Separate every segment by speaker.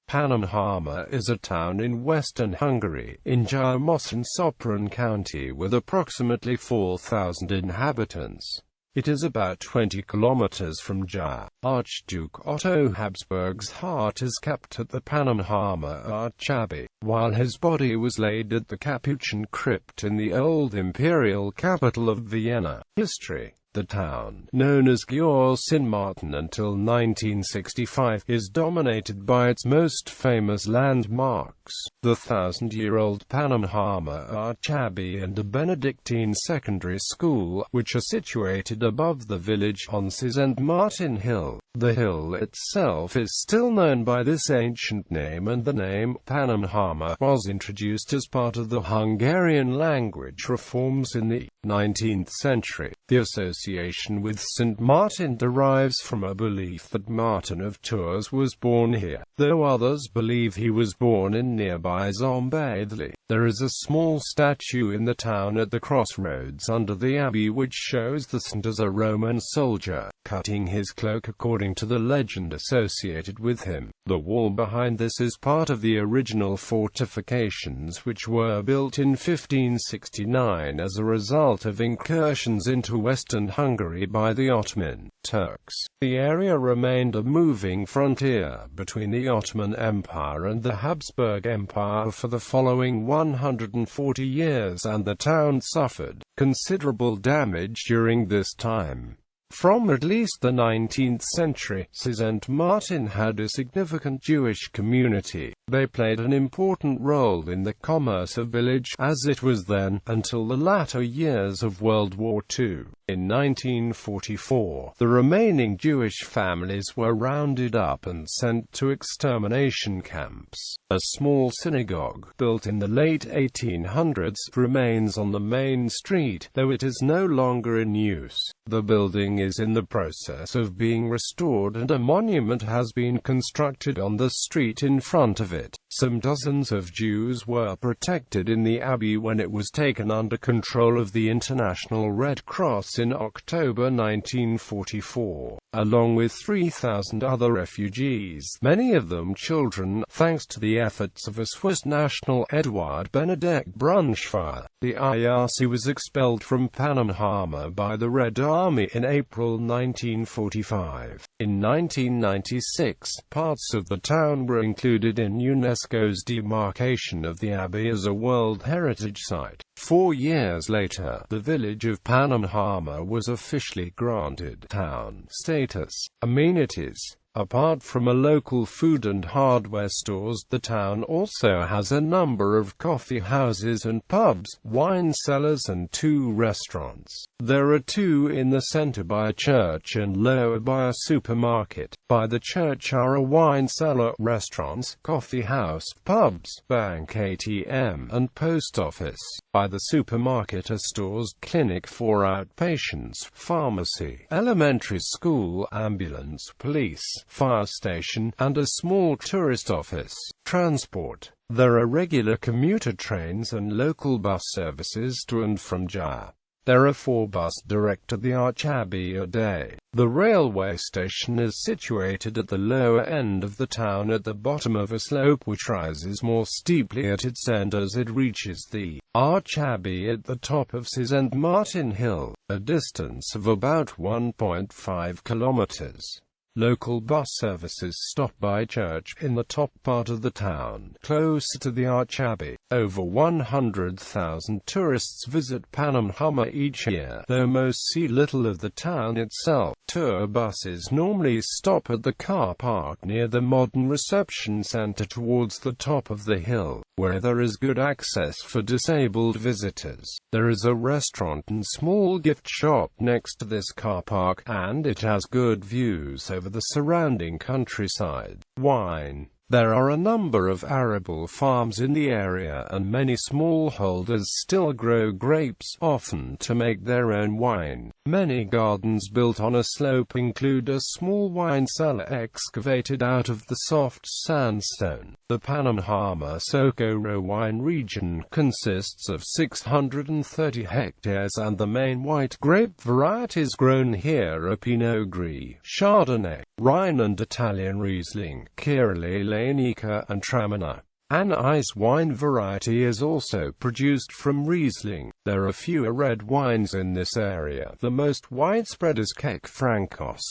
Speaker 1: Pannonhalma is a town in western Hungary, in Győr-Moson-Sopron county with approximately 4,000 inhabitants. It is about 20 kilometers from Győr.Archduke Otto Habsburg's heart is kept at the Pannonhalma Archabbey, while his body was laid at the Capuchin Crypt in the old Imperial capital of Vienna. History. The town, known as Győr-Moson until 1965, is dominated by its most famous landmarks, the 1,000-year-old Pannonhalma Archabbey and a Benedictine secondary school, which are situated above the village on St. Martin Hill. The hill itself is still known by this ancient name, and the name Pannonhalma was introduced as part of the Hungarian language reforms in the 19th century. The association with St. Martin derives from a belief that Martin of Tours was born here, though others believe he was born in nearby Szombathely. There is a small statue in the town at the crossroads under the abbey which shows the saint as a Roman soldier, cutting his cloak according to the legend associated with him. The wall behind this is part of the original fortifications which were built in 1569 as a result of incursions into western Hungary by the Ottoman Turks. The area remained a moving frontier between the Ottoman Empire and the Habsburg Empire for the following 140 years, and the town suffered considerable damage during this time. From at least the 19th century, St. Martin had a significant Jewish community. They played an important role in the commerce of village, as it was then, until the latter years of World War II. In 1944, the remaining Jewish families were rounded up and sent to extermination camps. A small synagogue, built in the late 1800s, remains on the main street, though it is no longer in use. The building is in the process of being restored, and a monument has been constructed on the street in front of it. Some dozens of Jews were protected in the abbey when it was taken under control of the International Red Cross in October 1944, along with 3,000 other refugees, many of them children, thanks to the efforts of a Swiss national, Eduard Benedict Brunschweiler. The IRC was expelled from Pannonhalma by the Red Army in April 1945. In 1996, parts of the town were included in UNESCO's demarcation of the abbey as a World Heritage Site. 4 years later, the village of Pannonhalma was officially granted town status. Amenities. Apart from a local food and hardware stores, the town also has a number of coffee houses and pubs, wine cellars and 2 restaurants. There are 2 in the center by a church and lower by a supermarket. By the church are a wine cellar, restaurants, coffee house, pubs, bank, ATM, and post office. By the supermarket are stores, clinic for outpatients, pharmacy, elementary school, ambulance, police, fire station, and a small tourist office. Transport. There are regular commuter trains and local bus services to and from Győr. There are 4 buses direct to the Archabbey a day. The railway station is situated at the lower end of the town at the bottom of a slope which rises more steeply at its end as it reaches the Archabbey at the top of St. Martin Hill, a distance of about 1.5 kilometers. Local bus services stop by church in the top part of the town, closer to the Archabbey. Over 100,000 tourists visit Pannonhalma each year, though most see little of the town itself. Tour buses normally stop at the car park near the modern reception center towards the top of the hill, where there is good access for disabled visitors. There is a restaurant and small gift shop next to this car park, and it has good views over the surrounding countryside. Wine. There are a number of arable farms in the area, and many smallholders still grow grapes, often to make their own wine. Many gardens built on a slope include a small wine cellar excavated out of the soft sandstone. The Pannonhalma Sopron wine region consists of 630 hectares, and the main white grape varieties grown here are Pinot Gris, Chardonnay, Rhine and Italian Riesling. Riesling, Kirli Lanica and Traminer. An ice wine variety is also produced from Riesling. There are fewer red wines in this area. The most widespread is Kek Frankos.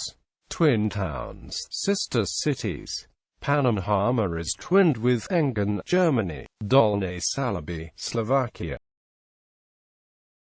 Speaker 1: Twin towns, sister cities. Pannonhalma is twinned with Engen, Germany, Dolny Salaby, Slovakia,